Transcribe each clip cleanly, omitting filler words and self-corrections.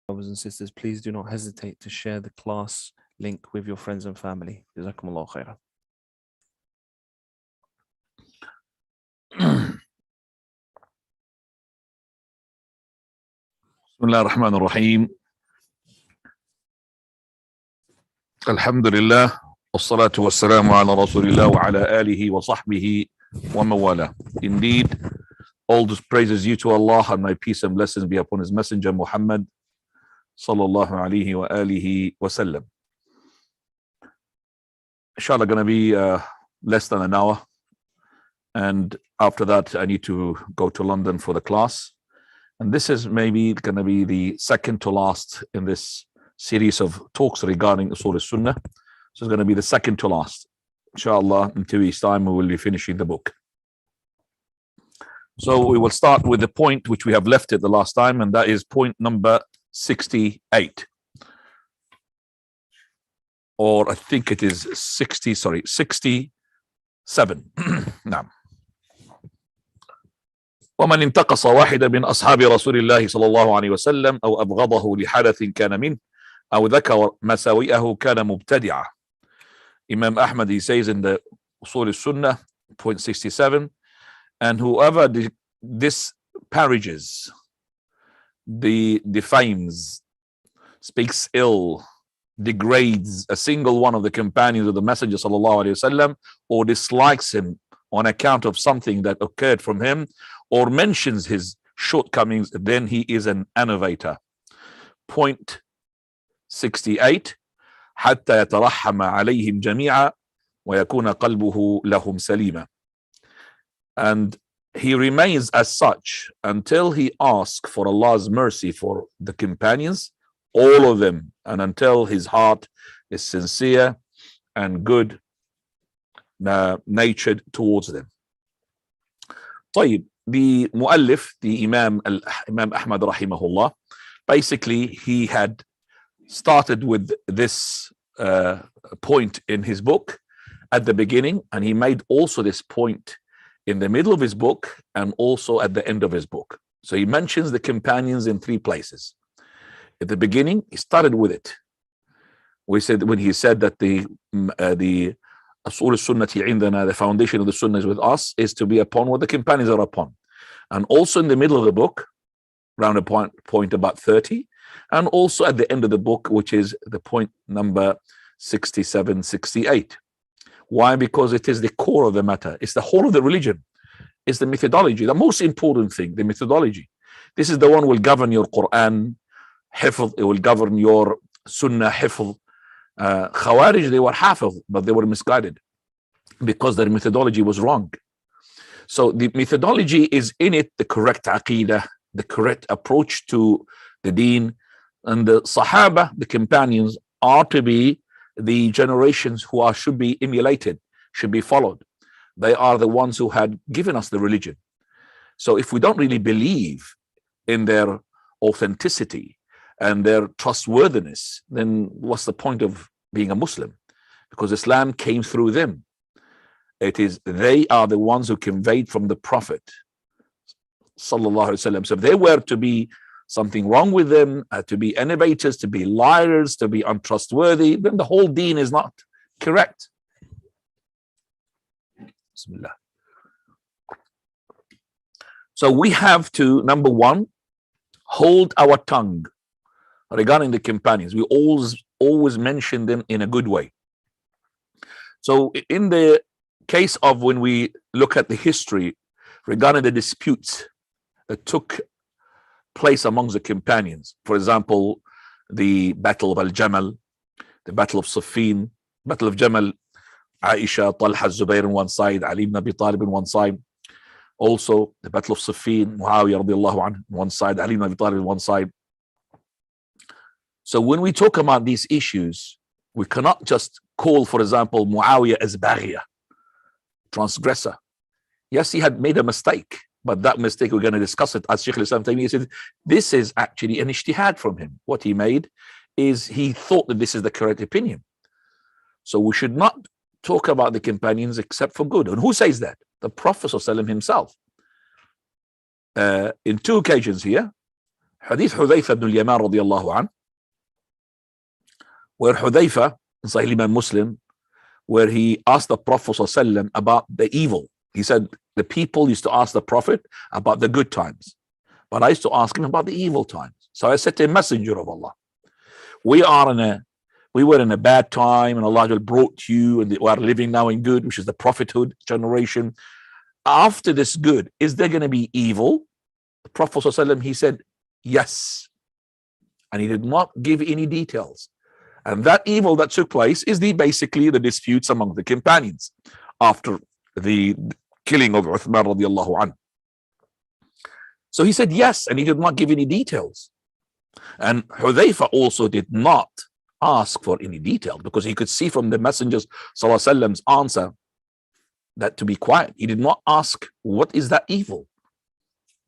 Brothers and sisters, please do not hesitate to share the class link with your friends and family. Jazakumullah khairan. Bismillah ar-Rahman ar-Rahim. Alhamdulillah. Wassalatu wassalamu ala Rasulillah wa ala alihi wa sahbihi wa mawala. Indeed, all those praises due to Allah, and may peace and blessings be upon His Messenger Muhammad sallallahu alayhi wa alihi wa sallam. Inshallah, going to be less than an hour, and after that I need to go to London for the class, and this is maybe going to be the second to last in this series of talks regarding Usool As-Sunnah. So it's going to be the second to last. Inshallah, in 2 weeks' time we will be finishing the book. So we will start with the point which we have left it the last time, and that is point number 68, or I think it is 67. نعم. ومن انتقص واحدا من أصحاب رسول الله صلى الله عليه وسلم أو أبغضه لحدث كان منه أو ذكر مساوئه كان مبتدعا. Imam Ahmad, he says in the Usool As-Sunnah, point 67, and whoever disparages, defames, speaks ill, degrades a single one of the companions of the Messenger sallallahu alaihi wasallam, or dislikes him on account of something that occurred from him, or mentions his shortcomings, then he is an innovator. Point 68, حتى يترحم عليهم جميعا ويكون قلبه لهم سليما. And he remains as such until he asks for Allah's mercy for the companions, all of them, and until his heart is sincere and good natured towards them. طيب, the muallif, the Imam Ahmad rahimahullah, basically he had started with this point in his book at the beginning, and he made also this point in the middle of his book and also at the end of his book. So he mentions the companions in 3 places. At the beginning, he started with it. We said, when he said that the Usool As-Sunnati indana, the foundation of the Sunnah is with us, is to be upon what the companions are upon. And also in the middle of the book, around a point about 30, and also at the end of the book, which is the point number 67, 68. Why? Because it is the core of the matter. It's the whole of the religion. It's the methodology. The most important thing, the methodology. This is the one will govern your Quran hifz. It will govern your Sunnah hifz. Khawarij, they were hafidh, but they were misguided because their methodology was wrong. So the methodology is in it, the correct aqidah, the correct approach to the deen, and the Sahaba, the companions, are to be the generations who should be emulated, should be followed. They are the ones who had given us the religion. So if we don't really believe in their authenticity and their trustworthiness, then what's the point of being a Muslim? Because Islam came through them. They are the ones who conveyed from the Prophet sallallahu alaihi wasallam. So if they were to be something wrong with them, to be innovators, to be liars, to be untrustworthy, then the whole deen is not correct. Bismillah. So we have to, number one, hold our tongue regarding the companions. We always mention them in a good way. So in the case of when we look at the history regarding the disputes that took place amongst the companions, for example, the Battle of Al-Jamal, the Battle of Siffin, Battle of Jamal, Aisha, Talha, Zubayr on one side, Ali ibn Abi Talib on one side. Also, the Battle of Siffin, Muawiyah radiallahu anhu on one side, Ali ibn Abi Talib on one side. So when we talk about these issues, we cannot just call, for example, Muawiyah as Baghiyah, transgressor. Yes, he had made a mistake, but that mistake, we're going to discuss it. As Shaykh al-Islam Taymiyyah said, this is actually an ijtihad from him. What he made is he thought that this is the correct opinion. So we should not talk about the companions except for good. And who says that? The Prophet ﷺ himself. In 2 occasions here, Hadith Hudhayfa ibn al-Yaman radiyallahu anh, where Hudhayfa, in Sahih Imam Muslim, where he asked the Prophet ﷺ about the evil. He said, the people used to ask the Prophet about the good times, but I used to ask him about the evil times. So I said to him, Messenger of Allah, we were in a bad time, and Allah brought you, and we are living now in good, which is the prophethood generation. After this good, is there going to be evil? The Prophet ﷺ, he said, yes. And he did not give any details. And that evil that took place is basically the disputes among the companions after the killing of Uthman radiallahu anhu. So he said yes, and he did not give any details. And Hudhayfa also did not ask for any detail, because he could see from the Messenger's sallallahu alaihi wasallam's answer that to be quiet. He did not ask, what is that evil?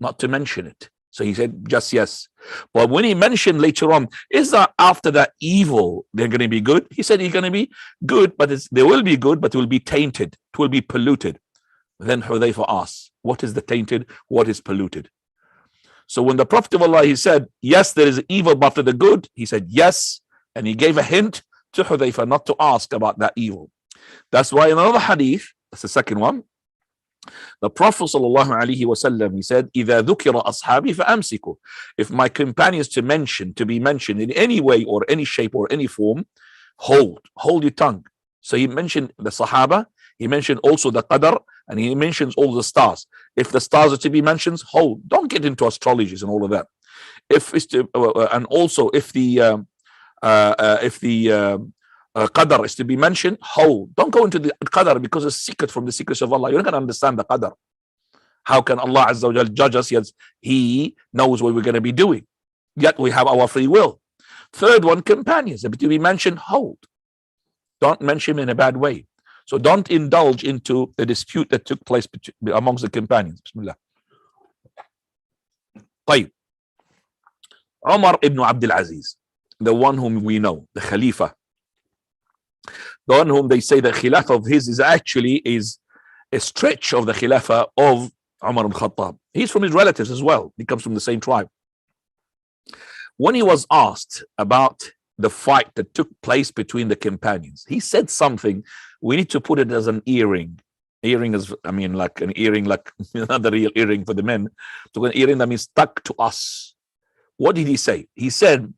Not to mention it. So he said just yes. But when he mentioned later on, is that after that evil they're going to be good? He said it's going to be good, but they will be good, but it will be tainted, it will be polluted. Then Hudhayfa asked, what is the tainted? What is polluted? So when the Prophet of Allah, he said, yes, there is evil, but after the good, he said yes, and he gave a hint to Hudhayfa not to ask about that evil. That's why in another hadith, that's the second one, the Prophet sallallahu alaihi wasallam, he said, إِذَا ذُكِرَ أَصْحَابِي فَأَمْسِكُوا. If my companions to be mentioned in any way or any shape or any form, hold your tongue. So he mentioned the Sahaba, he mentioned also the Qadr, and he mentions all the stars. If the stars are to be mentioned, hold. Don't get into astrologies and all of that. If it's to, and also if the Qadr is to be mentioned, hold. Don't go into the Qadr, because it's secret from the secrets of Allah. You're not going to understand the Qadr. How can Allah Azza wa Jal judge us? Yes, He knows what we're going to be doing. Yet we have our free will. Third one, companions. If to be mentioned, hold. Don't mention in a bad way. So don't indulge into the dispute that took place amongst the companions. Bismillah. طيب. Umar ibn Abdul Aziz, the one whom we know, the Khalifa, the one whom they say the Khilafah of his is actually a stretch of the Khilafah of Umar ibn Khattab. He's from his relatives as well. He comes from the same tribe. When he was asked about the fight that took place between the companions, he said something. We need to put it as an earring. Earring is, I mean, like an earring, like not the real earring for the men. So an earring that means stuck to us. What did he say? He said,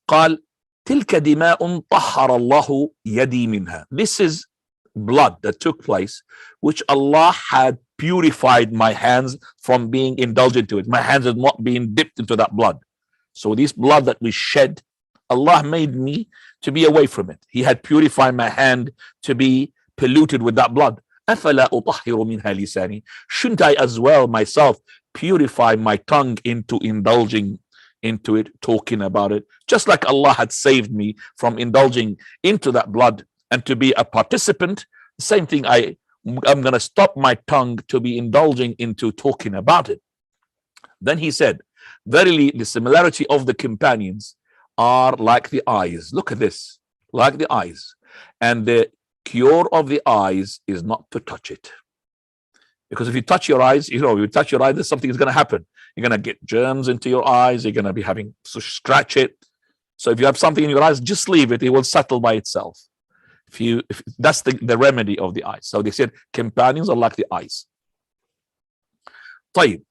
قال تلك دماء طهر الله يدي منها. This is blood that took place, which Allah had purified my hands from being indulged into it. My hands had not been dipped into that blood. So this blood that we shed, Allah made me to be away from it. He had purified my hand to be polluted with that blood. أفلا أطهر منها لساني. Shouldn't I as well myself purify my tongue into indulging into it, talking about it, just like Allah had saved me from indulging into that blood and to be a participant? The same thing, I'm going to stop my tongue to be indulging into talking about it. Then he said, verily the similarity of the companions are like the eyes. Look at this, like the eyes. And the cure of the eyes is not to touch it. Because if you touch your eyes, you touch your eyes, something is going to happen. You're going to get germs into your eyes. You're going to be having to scratch it. So if you have something in your eyes, just leave it. It will settle by itself. If that's the remedy of the eyes. So they said companions are like the eyes. طيب.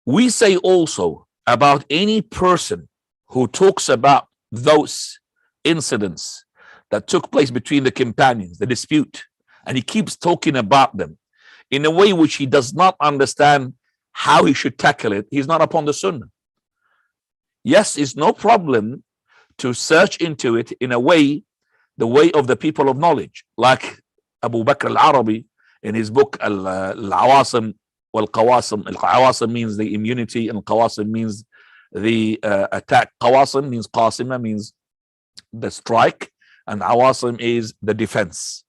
We say also about any person who talks about those incidents that took place between the companions, the dispute, and he keeps talking about them in a way which he does not understand how he should tackle it, he's not upon the Sunnah. Yes, it's no problem to search into it in a way, the way of the people of knowledge, like Abu Bakr al-Arabi in his book Al-Awasim wal-Qawasim. Al-Awasim means the immunity, and Qawasim means the attack. Qawasim means Qasima, means the strike, and Awasim is the defense.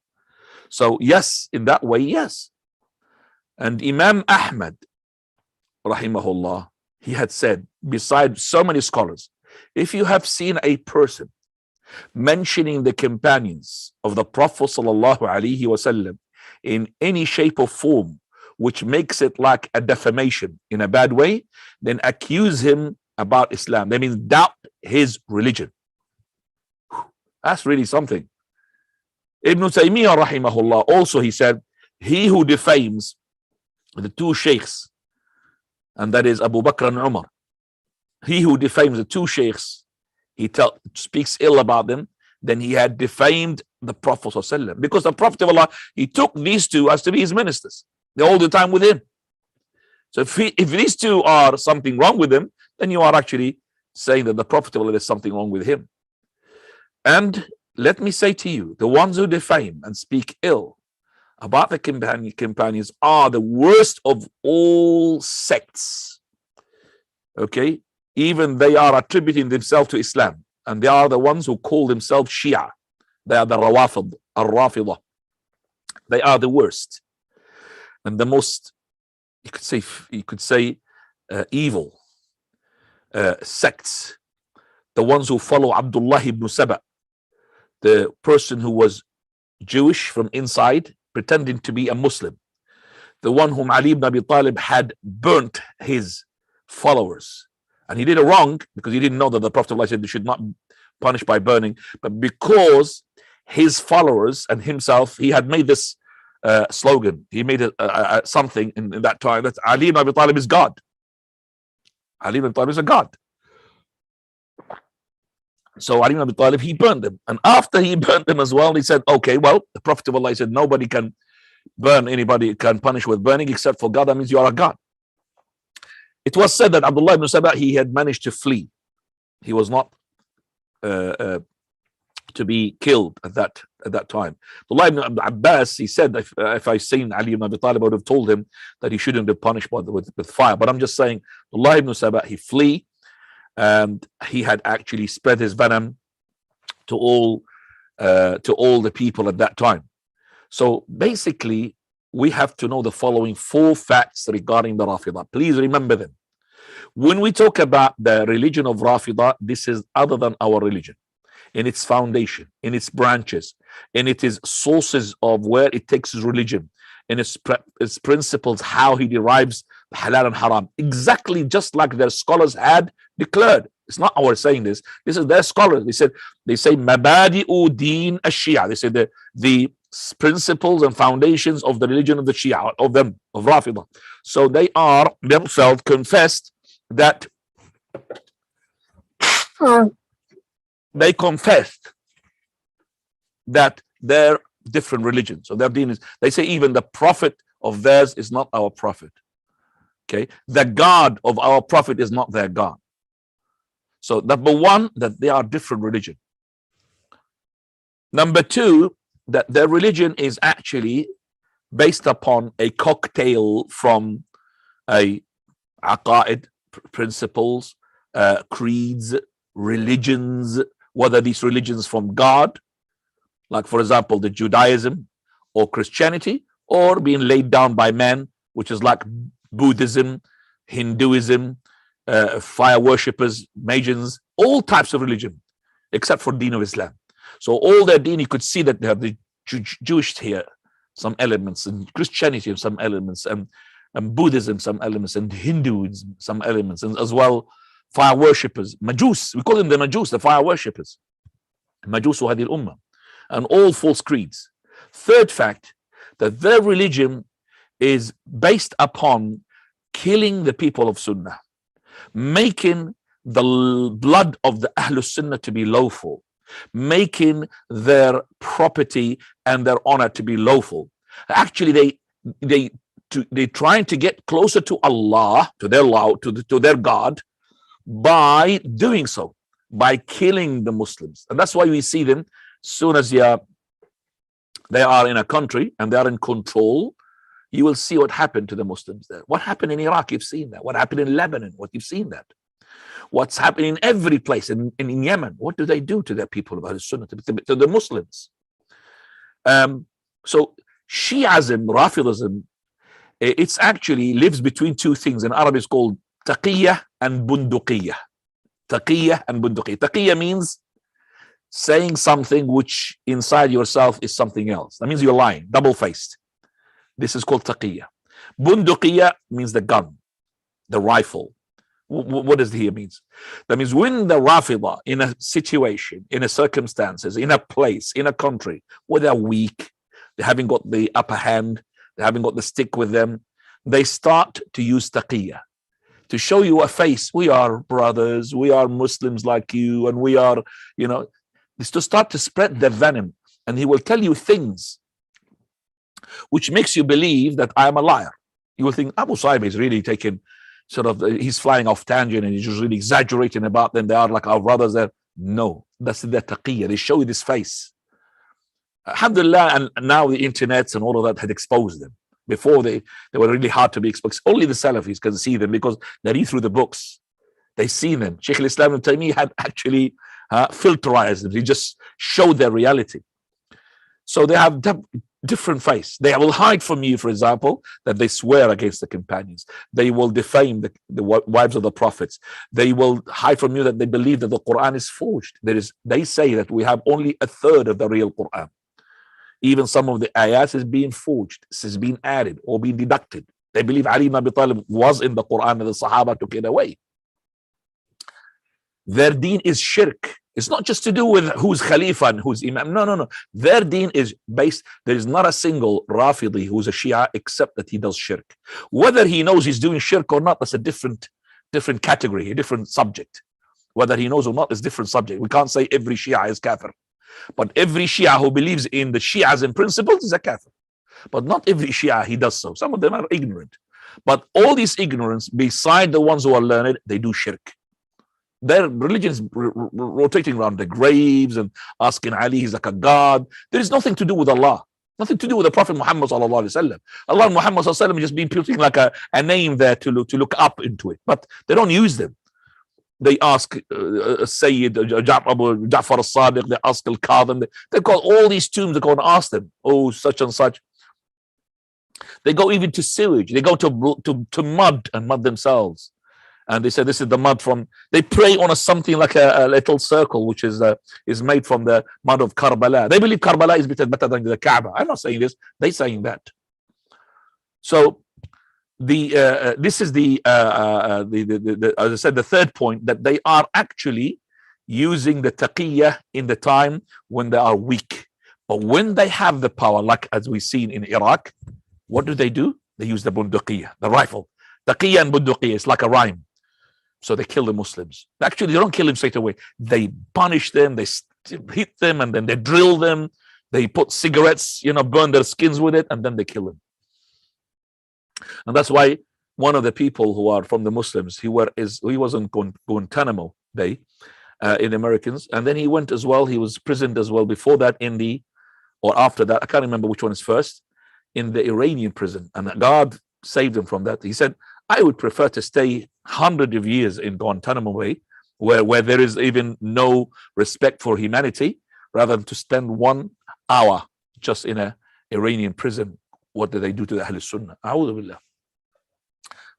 So yes, in that way, yes. And Imam Ahmad rahimahullah, he had said, besides so many scholars, if you have seen a person mentioning the companions of the Prophet sallallahu alaihi wasallam in any shape or form which makes it like a defamation in a bad way, then accuse him about Islam. That means doubt his religion. That's really something. Ibn Taymiyyah rahimahullah also, he said, he who defames the two sheikhs, and that is Abu Bakr and Umar, he who defames the two sheikhs, he speaks ill about them, then he had defamed the Prophet ﷺ, because the Prophet of Allah, he took these two as to be his ministers. They're all the time with him. So if these two are something wrong with him, then you are actually saying that the Prophet of Allah, there's something wrong with him. And let me say to you, the ones who defame and speak ill about the companions are the worst of all sects. Okay, even they are attributing themselves to Islam, and they are the ones who call themselves Shia. They are the Rawafid, Al-Rafidah. They are the worst and the most, you could say evil sects. The ones who follow Abdullah ibn Saba, the person who was Jewish from inside, pretending to be a Muslim, the one whom Ali ibn Abi Talib had burnt his followers. And he did it wrong because he didn't know that the Prophet ﷺ said they should not punish by burning, but because his followers and himself, he had made this slogan. He made something in that time that Ali ibn Abi Talib is God. Ali ibn Abi Talib is a God. So Ali ibn Abi Talib, he burned them. And after he burned them as well, he said, okay, well, the Prophet of Allah said, nobody can burn anybody, can punish with burning except for God. That means you are a God. It was said that Abdullah ibn Saba, he had managed to flee. He was not to be killed at that time. Abdullah ibn Abbas, he said, if I seen Ali ibn Abi Talib, I would have told him that he shouldn't be punished with fire. But I'm just saying, Abdullah ibn Saba, he flee, and he had actually spread his venom to all the people at that time. So basically, we have to know the following 4 facts regarding the Rafidah. Please remember them. When we talk about the religion of Rafidah, this is other than our religion, in its foundation, in its branches, in its sources of where it takes its religion, in its principles, how he derives halal and haram, exactly just like their scholars had declared. It's not our saying this. This is their scholars. They say Mabadi'u Deen Ash-Shia. They say the principles and foundations of the religion of the Shia, of Rafidah. So they are themselves confessed that they confessed that they're different religions. So their deen is, they say even the prophet of theirs is not our prophet. Okay, the God of our prophet is not their God. So number one, that they are different religion. Number two, that their religion is actually based upon a cocktail from a aqaid, principles, creeds, religions, whether these religions from God, like for example the Judaism or Christianity, or being laid down by men, which is like Buddhism, Hinduism, fire worshippers, Magians, all types of religion, except for Deen of Islam. So all their deen, you could see that they have the Jewish here, some elements, and Christianity some elements, and Buddhism some elements, and Hinduism some elements, and as well fire worshippers, Majus, we call them the Majus, the fire worshippers, Majus wa hadil ummah, and all false creeds. Third fact, that their religion is based upon killing the people of Sunnah, making the blood of the Ahlul Sunnah to be lawful, making their property and their honor to be lawful. Actually, they're trying to get closer to Allah, to their law, to their God, by doing so, by killing the Muslims. And that's why we see them, soon as they are in a country and they are in control, you will see what happened to the Muslims there. What happened in Iraq, you've seen that. What happened in Lebanon, what you've seen that. What's happening in every place, in Yemen, what do they do to their people of As-Sunnah, to the Muslims? So Shi'ism, Rafidism, it's actually lives between two things. In Arabic, it's called taqiyya and bunduqiyya. Taqiyya and bunduqiyya. Taqiyya means saying something which inside yourself is something else. That means you're lying, double-faced. This is called taqiyya. Bunduqiyya means the gun, the rifle, What does here means? That means when the Rafidah, in a situation, in a circumstances, in a place, in a country where they're weak, they haven't got the upper hand, they haven't got the stick with them, they start to use taqiyya to show you a face. We are brothers, we are Muslims like you, and we are, it's to start to spread the venom. And he will tell you things which makes you believe that I am a liar. You will think Abu Saib is really taking he's flying off tangent and he's just really exaggerating about them. They are like our brothers there. No, that's the taqiyya. They show you this face. Alhamdulillah, and now the internets and all of that had exposed them. Before they were really hard to be exposed. Only the Salafis can see them because they read through the books. They see them. Shaykh al-Islam ibn Taymiyyah had actually filterized them. He just showed their reality. So they have different face. They will hide from you, for example, that they swear against the companions. They will defame the wives of the prophets. They will hide from you that they believe that the Quran is forged. They say that we have only a third of the real Quran. Even some of the ayats is being forged, is being added or being deducted. They believe Ali ibn Abi Talib was in the Quran and the Sahaba took it away. Their deen is shirk. It's not just to do with who's Khalifa and who's Imam. No. Their deen is based, there is not a single Rafidi who's a Shia except that he does shirk. Whether he knows he's doing shirk or not, that's a different category, a different subject. Whether he knows or not is a different subject. We can't say every Shia is kafir. But every Shia who believes in the Shias and principles is a kafir. But not every Shia he does so. Some of them are ignorant. But all these ignorance, beside the ones who are learned, they do shirk. Their religion is rotating around the graves and asking Ali, he's like a god. There is nothing to do with Allah. Nothing to do with the Prophet Muhammad sallallahu alaihi wasallam. Allah Muhammad sallallahu alaihi wasallam just been putting like a name there to look up into it. But they don't use them. They ask Sayyid Abu Ja'far al-Sadiq, they ask Al-Kadhim, they call all these tombs, they go and ask them, oh, such and such. They go even to sewage, they go to mud and mud themselves. And they say this is the mud from, they pray on something like a little circle, which is made from the mud of Karbala. They believe Karbala is better than the Kaaba. I'm not saying this, they're saying that. So, this is as I said, the third point, that they are actually using the taqiyya in the time when they are weak. But when they have the power, like as we've seen in Iraq, what do? They use the bunduqiyya, the rifle. Taqiyya and bunduqiyya, it's like a rhyme. So they kill the Muslims. Actually, they don't kill them straight away. They punish them, they hit them, and then they drill them. They put cigarettes, burn their skins with it, and then they kill them. And that's why one of the people who are from the Muslims, he was in Guantanamo Bay in Americans, and then he went as well. He was imprisoned as well before that or after that. I can't remember which one is first, in the Iranian prison. And God saved him from that. He said, I would prefer to stay hundreds of years in Guantanamo Bay, where there is even no respect for humanity, rather than to spend 1 hour just in an Iranian prison. What do they do to the As-Sunnah? A'udhu billah.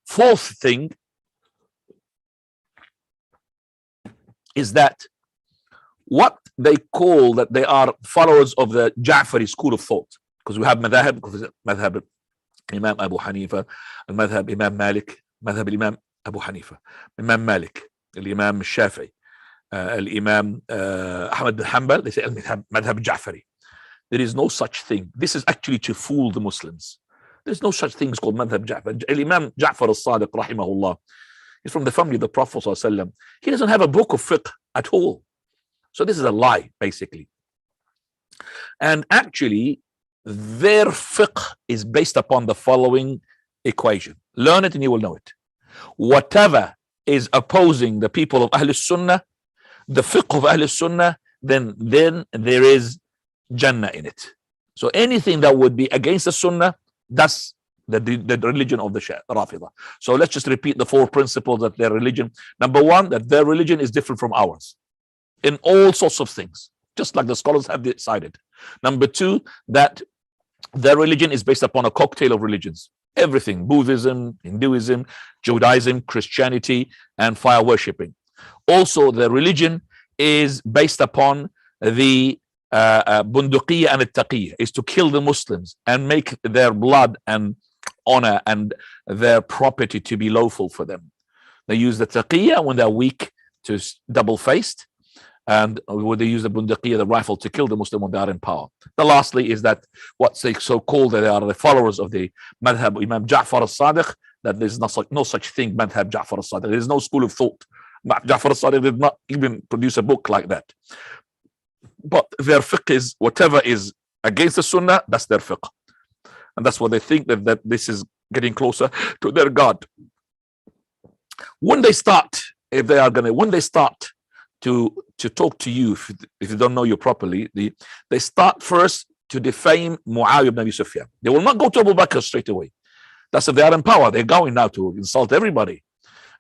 Fourth thing is that what they call that they are followers of the Ja'fari school of thought, because we have madhab Imam Abu Hanifa, and madhab Imam Malik, madhab Imam Abu Hanifa, Imam Malik, Imam Shafi'i, Imam Ahmad bin Hanbal. They say madhab Ja'fari. There is no such thing. This is actually to fool the Muslims. There's no such thing as called madhab Ja'far. Imam Ja'far al-Sadiq, rahimahullah, he's from the family of the Prophet sallallahu alaihi wasallam. He doesn't have a book of fiqh at all. So this is a lie, basically. And actually, their fiqh is based upon the following equation. Learn it and you will know it. Whatever is opposing the people of Ahl-Sunnah, the fiqh of Ahl-Sunnah, then there is Jannah in it. So anything that would be against the Sunnah, that's the religion of the Rafidah. So let's just repeat the 4 principles of their religion. Number 1, that their religion is different from ours in all sorts of things, just like the scholars have decided. Number 2, that their religion is based upon a cocktail of religions. Everything, Buddhism, Hinduism, Judaism, Christianity, and fire worshipping. Also, their religion is based upon the bunduqiyya and taqiyya, is to kill the Muslims and make their blood and honor and their property to be lawful for them. They use the taqiyya when they're weak, to double-faced, and when they use the bundaqiyya, the rifle, to kill the Muslim when they are in power. The lastly is that what's they so called, that they are the followers of the madhab Imam Ja'far al-Sadiq, that there's no such thing, madhab Ja'far al-Sadiq. There is no school of thought. Ja'far al-Sadiq did not even produce a book like that. But their fiqh is, whatever is against the sunnah, that's their fiqh. And that's what they think, that this is getting closer to their God. When they start, when they start to talk to you, if you don't know you properly, they start first to defame Muawiyah ibn Abi Sufyan. They will not go to Abu Bakr straight away. That's if they are in power. They're going now to insult everybody,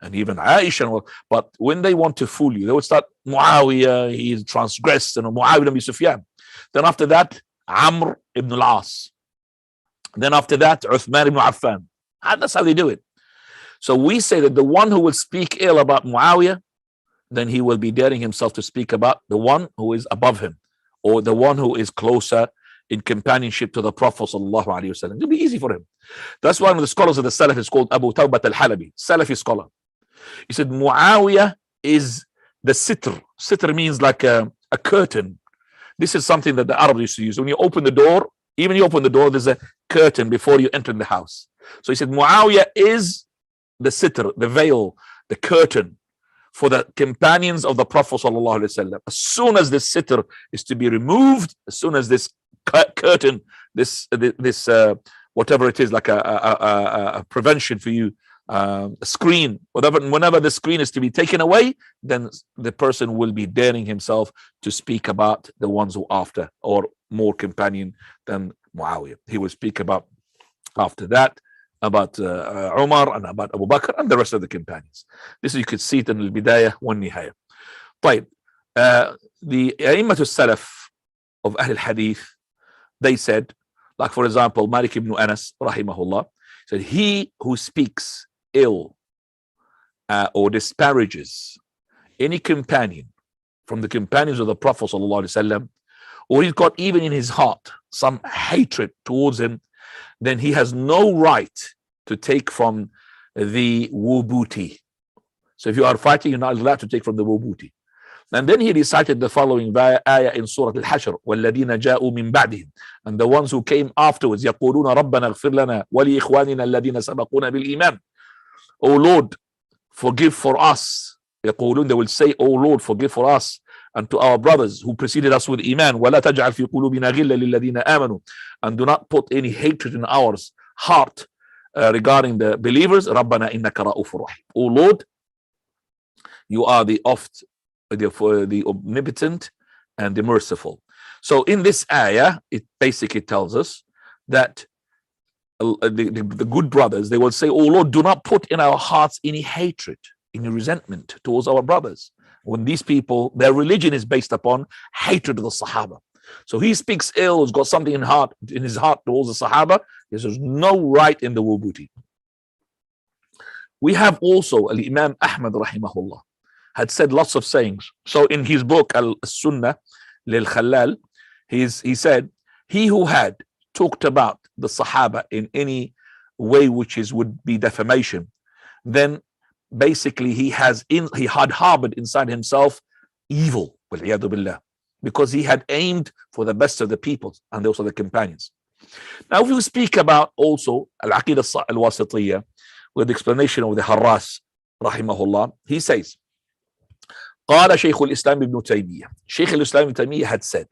and even Aisha. But when they want to fool you, they would start Muawiyah, he transgressed, and Muawiyah ibn Abi Sufyan. Then after that, Amr ibn al-As. Then after that, Uthman ibn Affan. And that's how they do it. So we say that the one who will speak ill about Muawiyah, then he will be daring himself to speak about the one who is above him, or the one who is closer in companionship to the Prophet sallallahu alaihi wasallam. It'll be easy for him. That's why one of the scholars of the Salaf is called Abu Tawbat al-Halabi, Salafi scholar. He said Muawiyah is the sitr. Sitr means like a curtain. This is something that the Arabs used to use. When you open the door, even you open the door, there's a curtain before you enter the house. So he said Muawiyah is the sitr, the veil, the curtain for the companions of the Prophet sallallahu alaihi wasallam. As soon as this sitr is to be removed, as soon as this curtain, this whatever it is, like a prevention for you, a screen, whenever the screen is to be taken away, then the person will be daring himself to speak about the ones who after, or more companion than Muawiyah. He will speak about after that, about Umar and about Abu Bakr and the rest of the companions. This you could see it in al-Bidayah wa nihaya. طيب, the A'immat al-Salaf of Ahl al-Hadith, they said, like for example, Malik ibn Anas rahimahullah said, he who speaks ill or disparages any companion from the companions of the Prophet sallallahu alaihi wasallam, or he's got even in his heart some hatred towards him, then he has no right to take from the wubuti. So if you are fighting, you're not allowed to take from the wubuti. And then he recited the following ayah in Surah Al-Hashr, وَالَّذِينَ جَاءُوا مِن بَعْدِهِمْ, and the ones who came afterwards, يَقُولُونَ رَبَّنَا اغْفِرْ لَنَا وَلِإِخْوَانِنَا الَّذِينَ سَبَقُونَ بِالْإِيمَانِ. O Lord, forgive for us. يقولون, they will say, O Lord, forgive for us and to our brothers who preceded us with Iman. وَلَا تَجْعَلْ فِي قُلُوبِنَا غِلًّا لِلَّذِينَ آمَنُوا, and do not put any hatred in our heart regarding the believers. رَبَّنَا إِنَّكَ رَؤُوفٌ رَحِيمٌ. O Lord, you are the omnipotent and the merciful. So in this ayah, it basically tells us that the good brothers, they will say, oh Lord, do not put in our hearts any hatred, any resentment towards our brothers. When these people, their religion is based upon hatred of the Sahaba. So he speaks ill, has got something in his heart towards the Sahaba, there's no right in the wubuti. We have also Al-Imam Ahmad rahimahullah had said lots of sayings. So in his book As-Sunnah lil Khalal, he said, he who had talked about the Sahaba in any way which would be defamation, then basically he had harbored inside himself evil, because he had aimed for the best of the people and also the companions. Now if we speak about also Al-Aqidah al-Wasitiyya with the explanation of the Harras rahimahullah, he says, قال شيخ الإسلام ابن تيمية, Shaykh al-Islam ibn Taymiyyah had said,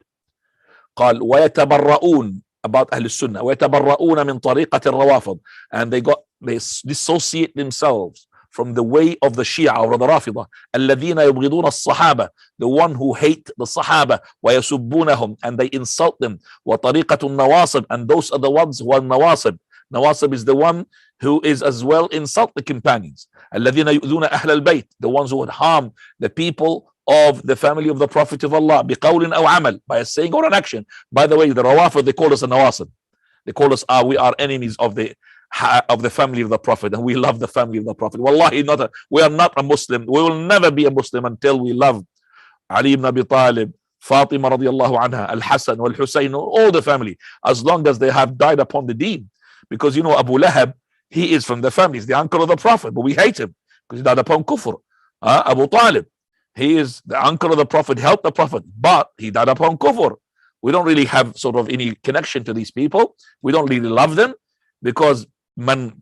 قال ويتبرؤون, about Ahl al-Sunnah, ويتبرؤون من طريقة الروافض, and they dissociate themselves from the way of the Shia or the Rafida, الذين يبغضون الصحابة, the one who hate the Sahaba, ويسبونهم, and they insult them, وطريقة النواصب, and those are the ones who are nawasib. Nawasib is the one who is as well insult the companions. الذين يؤذون أهل البيت, the ones who would harm the people of the family of the Prophet of Allah, بقول أو عمل, by a saying or an action. By the way, the Rawafid, they call us a Nawasib. They call us, we are enemies of the family of the Prophet, and we love the family of the Prophet. Wallahi, we are not a Muslim. We will never be a Muslim until we love Ali ibn Abi Talib, Fatima radiallahu anha, Al-Hasan, Al-Husayn, all the family, as long as they have died upon the deen. Because Abu Lahab, he is from the family, he's the uncle of the Prophet, but we hate him. because he died upon kufr. Abu Talib, he is the uncle of the Prophet, helped the Prophet, but he died upon kufr. We don't really have sort of any connection to these people. We don't really love them, because man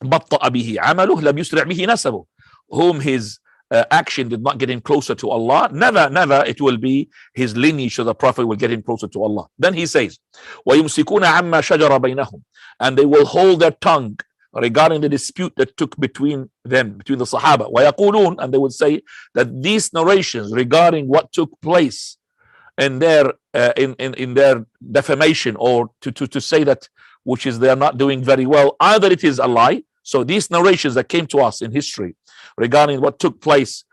batta'a bihi amaluh lam yusri' bihi nasabuh, whom his action did not get him closer to Allah, never it will be his lineage of the Prophet will get him closer to Allah. Then he says, وَيُمْسِكُونَ عَمَّا شَجَرَ بَيْنَهُم, and they will hold their tongue regarding the dispute that took between them, between the Sahaba. وَيَقُولُونَ, and they would say that these narrations regarding what took place in their in their defamation, or to say that which is they are not doing very well, either it is a lie. So these narrations that came to us in history regarding what took place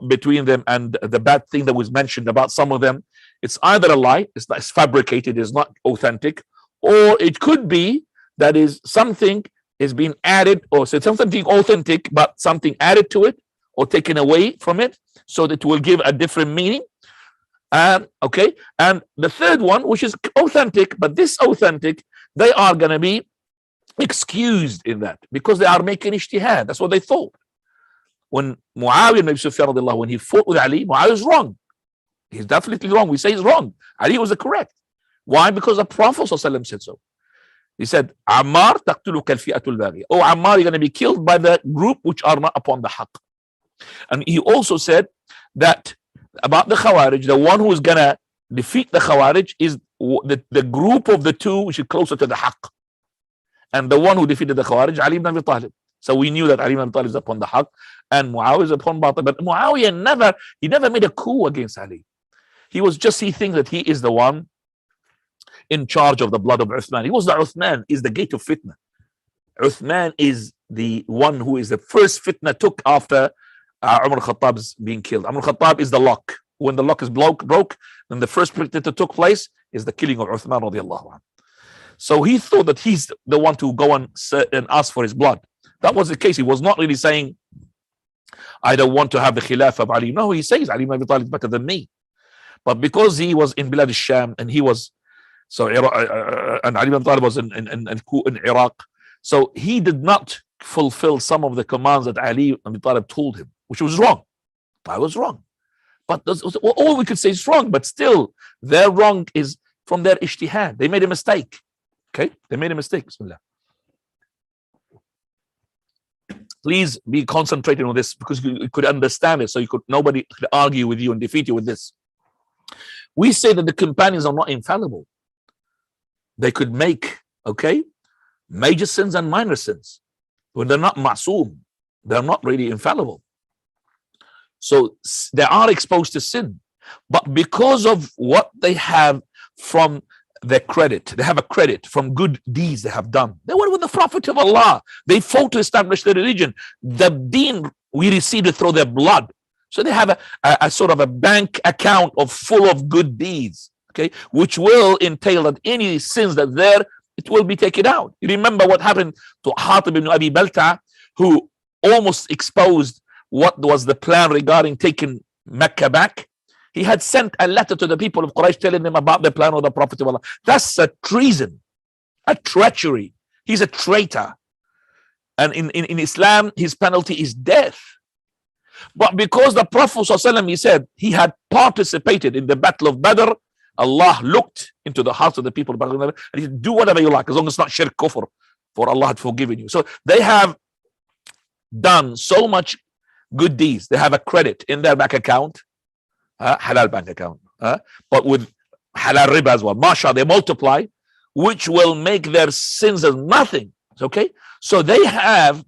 between them and the bad thing that was mentioned about some of them, it's either a lie, it's fabricated, it's not authentic, or it could be that is something is being added, or so something authentic but something added to it or taken away from it, so that it will give a different meaning. Okay, and the third one, which is authentic, but this authentic, they are going to be excused in that because they are making ijtihad. That's what they thought. When Muawiyah ibn Abi Sufyan, when he fought with Ali, Muawiyah is wrong. He's definitely wrong. We say he's wrong. Ali was the correct. Why? Because the Prophet ﷺ said so. He said, Ammar taqtuluka al-fi'atul baghiya. Oh, Ammar, you're going to be killed by the group which are not upon the haqq. And he also said that about the Khawarij, the one who is going to defeat the Khawarij is the group of the two which is closer to the haqq. And the one who defeated the Khawarij, Ali ibn Abi Talib. So we knew that Ali ibn Abi Talib is upon the haqq and Muawiyah is upon batil. But Muawiyah never made a coup against Ali. He thinks that he is the one in charge of the blood of Uthman. He was the Uthman, is the gate of fitna. Uthman is the one who is the first fitna took after Umar Khattab's being killed. Umar Khattab is the lock. When the lock is broke, then the first fitna that took place is the killing of Uthman radiallahu anhu. So he thought that he's the one to go and ask for his blood. That was the case. He was not really saying, I don't want to have the khilafah of Ali. No, he says Ali ibn Abi Talib is better than me. But because he was in Bilad al-Sham and he was and Ali ibn Abi Talib was in Iraq, so he did not fulfill some of the commands that Ali ibn Abi Talib told him, which was wrong. I was wrong. But all we could say is wrong, but still their wrong is from their ijtihad. They made a mistake. Okay, they made a mistake. Bismillah. Please be concentrating on this because you could understand it, so nobody could argue with you and defeat you with this. We say that the companions are not infallible. They could make, major sins and minor sins. When they're not ma'soom, they're not really infallible. So they are exposed to sin. But because of what they have from their credit, they have a credit from good deeds they have done. They were with the Prophet of Allah. They fought to establish the religion. The deen we received it through their blood. So they have a sort of a bank account full of good deeds, which will entail that any sins that there, it will be taken out. You remember what happened to Hatib ibn Abi Balta, who almost exposed what was the plan regarding taking Mecca back. He had sent a letter to the people of Quraysh telling them about the plan of the Prophet of Allah. That's a treason, a treachery. He's a traitor. And in Islam, his penalty is death. But because the Prophet ﷺ, he said he had participated in the battle of Badr, Allah looked into the hearts of the people of Badr and he said, do whatever you like, as long as it's not shirk kufr, for Allah had forgiven you. So they have done so much good deeds. They have a credit in their bank account, halal bank account, but with halal riba as well. Masha, they multiply, which will make their sins as nothing. Okay, so they have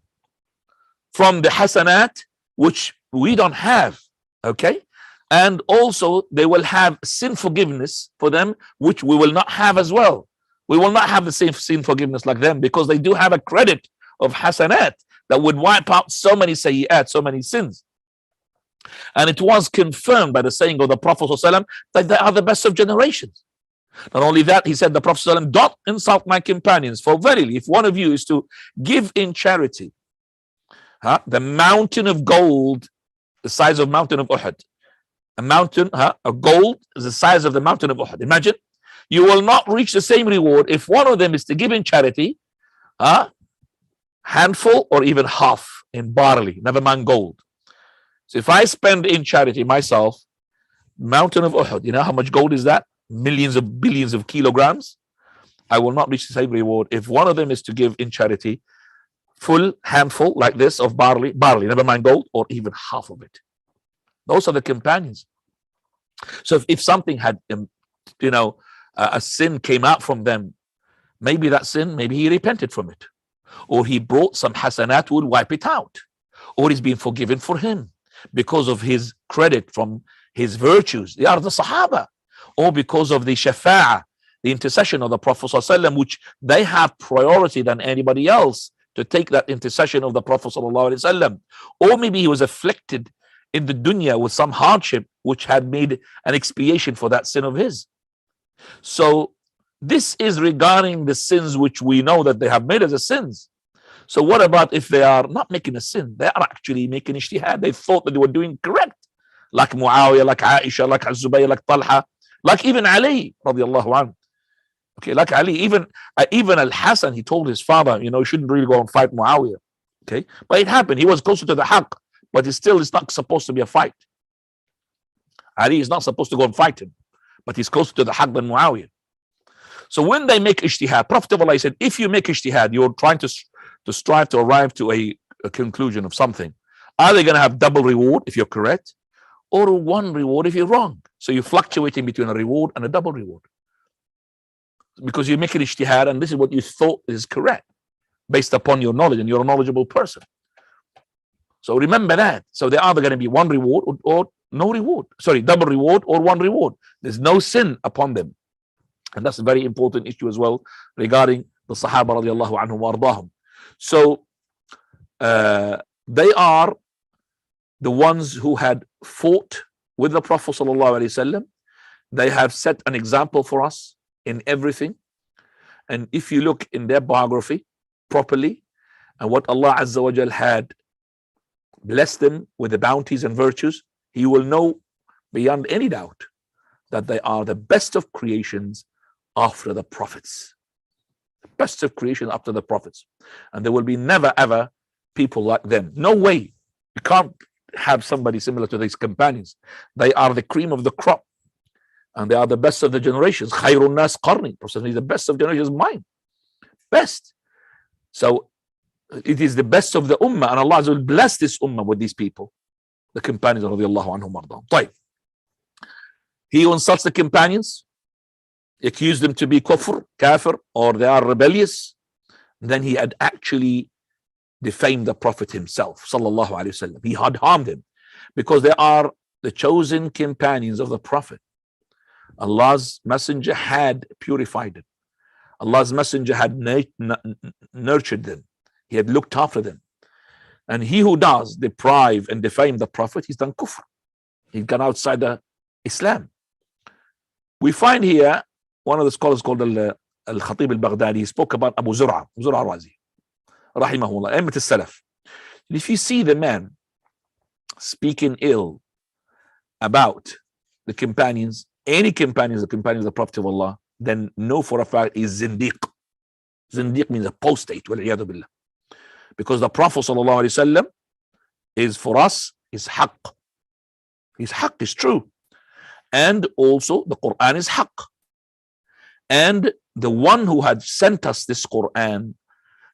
from the hasanat, which we don't have. Okay, and also they will have sin forgiveness for them, which we will not have as well. We will not have the same sin forgiveness like them because they do have a credit of hasanat that would wipe out so many sayyi'at, so many sins. And it was confirmed by the saying of the Prophet ﷺ that they are the best of generations. Not only that, he said, the Prophet ﷺ, don't insult my companions, for verily, if one of you is to give in charity, the mountain of gold, the size of mountain of Uhud, a mountain of gold is the size of the mountain of Uhud. Imagine, you will not reach the same reward if one of them is to give in charity, handful or even half in barley, never mind gold. So if I spend in charity myself, mountain of Uhud, you know how much gold is that? Millions of billions of kilograms. I will not reach the same reward if one of them is to give in charity full handful like this of barley, never mind gold, or even half of it. Those are the companions. So if something had, a sin came out from them, maybe that sin, maybe he repented from it, or he brought some hasanat, would wipe it out, or he's been forgiven for him because of his credit from his virtues. They are the Sahaba, or because of the shafa'ah, the intercession of the Prophet ﷺ, which they have priority than anybody else to take that intercession of the Prophet ﷺ. Or maybe he was afflicted in the dunya with some hardship which had made an expiation for that sin of his. So this is regarding the sins which we know that they have made as a sins. So what about if they are not making a sin? They are actually making ijtihad. They thought that they were doing correct. Like Muawiyah, like Aisha, like Zubayr, like Talha, like even Ali radiallahu anhu. Okay, like Ali, even Al-Hasan, he told his father, you shouldn't really go and fight Muawiyah. Okay, but it happened. He was closer to the haqq, but it's not supposed to be a fight. Ali is not supposed to go and fight him, but he's closer to the haqq than Muawiyah. So when they make ijtihad, Prophet of Allah said, if you make ijtihad, you're trying to strive to arrive to a conclusion of something. Are they going to have double reward if you're correct, or one reward if you're wrong? So you're fluctuating between a reward and a double reward, because you make an ijtihad and this is what you thought is correct based upon your knowledge, and you're a knowledgeable person. So remember that. So they're either going to be one reward or no reward. Sorry, double reward or one reward. There's no sin upon them. And that's a very important issue as well regarding the Sahaba radiallahu anhum wa ardahum. So they are the ones who had fought with the Prophet sallallahu alaihi wasallam. They have set an example for us in everything. And if you look in their biography properly, and what Allah Azza wa Jal had blessed them with the bounties and virtues, you will know beyond any doubt that they are the best of creations after the prophets. The best of creation after the prophets. And there will be never ever people like them. No way. You can't have somebody similar to these companions. They are the cream of the crop. And they are the best of the generations. Khairun nas qarni. Prophet is the best of generations, mine. Best. So it is the best of the ummah, and Allah will bless this ummah with these people, the companions radiallahu anhum ardahum. طيب. He who insults the companions, accused them to be kafir, or they are rebellious, then he had actually defamed the Prophet himself, sallallahu alaihi wasallam. He had harmed him, because they are the chosen companions of the Prophet. Allah's messenger had purified them. Allah's messenger had nurtured them. He had looked after them. And he who does deprive and defame the Prophet, he's done kufr. He's gone outside the Islam. We find here one of the scholars called Al-Khatib al-Baghdadi. He spoke about Abu Zur'a Razi, rahimahullah, A'immat al-Salaf. If you see the man speaking ill about the companions, any companions, the companions of the Prophet of Allah, then know for a fact is zindiq. Zindiq means apostate, wal-iyadu billah. Because the Prophet sallallahu alaihi wasallam is for us is haqq. His haqq is true. And also the Quran is haqq. And the one who had sent us this Quran,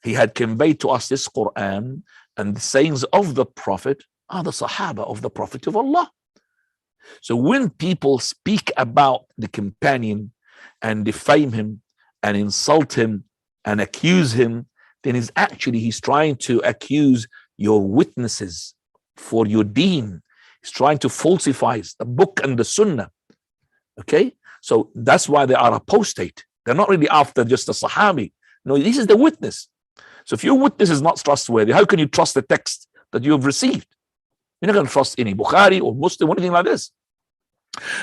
he had conveyed to us this Quran, and the sayings of the Prophet are the Sahaba of the Prophet of Allah. So when people speak about the companion and defame him and insult him and accuse him, then he's trying to accuse your witnesses for your deen. He's trying to falsify the book and the sunnah. Okay, so that's why they are apostate. They're not really after just a sahabi. No, this is the witness. So if your witness is not trustworthy, how can you trust the text that you have received? You're not going to trust any Bukhari or Muslim or anything like this.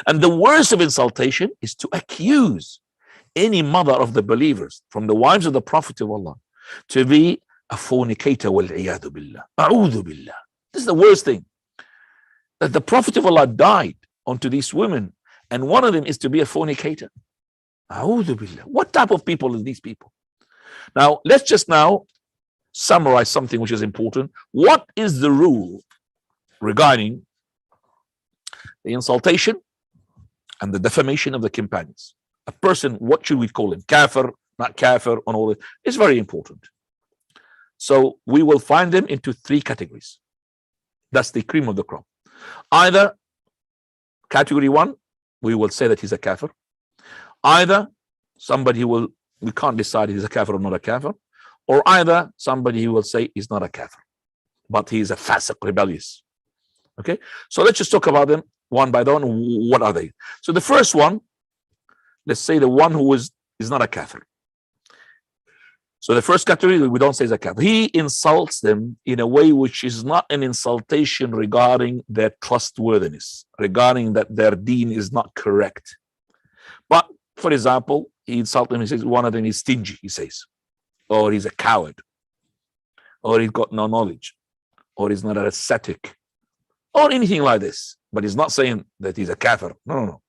And the worst of insultation is to accuse any mother of the believers from the wives of the Prophet of Allah to be a fornicator, wal-iyadu billah. A'udhu billah. This is the worst thing. That the Prophet of Allah died onto these women, and one of them is to be a fornicator. A'udhu billah. What type of people are these people? Now, let's just now summarize something which is important. What is the rule regarding the insultation and the defamation of the companions? A person, what should we call him? Kafir, not kafir, and all this. It's very important. So we will find them into three categories. That's the cream of the crop. Either category one, we will say that he's a kafir. Either somebody we can't decide he's a kafir or not a kafir. Or either somebody who will say he's not a kafir, but he's a fasiq, rebellious. Okay, so let's just talk about them one by one. What are they? So the first one, let's say the one who is not a kafir. So the first category, we don't say is a kafir. He insults them in a way which is not an insultation regarding their trustworthiness, regarding that their deen is not correct. But for example, he insults them, he says one of them is stingy, he says, or he's a coward, or he's got no knowledge, or he's not an ascetic, or anything like this. But he's not saying that he's a kafir. No.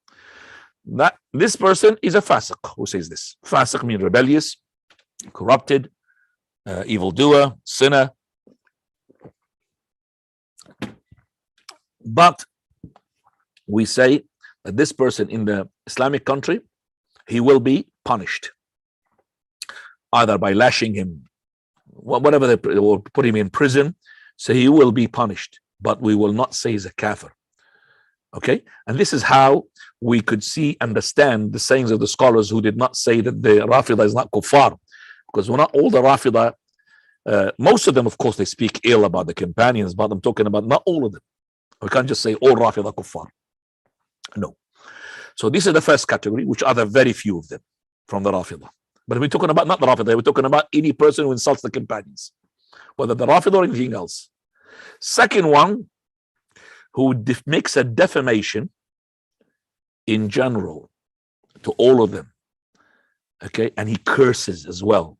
That this person is a fasiq who says this. Fasiq means rebellious, corrupted, evildoer, sinner. But we say that this person in the Islamic country, he will be punished either by lashing him, whatever they will put him in prison. So he will be punished, but we will not say he's a kafir. Okay, and this is how we could understand the sayings of the scholars who did not say that the Rafidah is not kuffar, because we're not all the Rafidah. Most of them, of course, they speak ill about the companions, but I'm talking about not all of them. We can't just say all Rafidah kuffar. No. So this is the first category, which are the very few of them from the Rafidah. But we're talking about not the Rafidah, we're talking about any person who insults the companions, whether the Rafidah or anything else. Second one, who makes a defamation in general to all of them, okay, and he curses as well.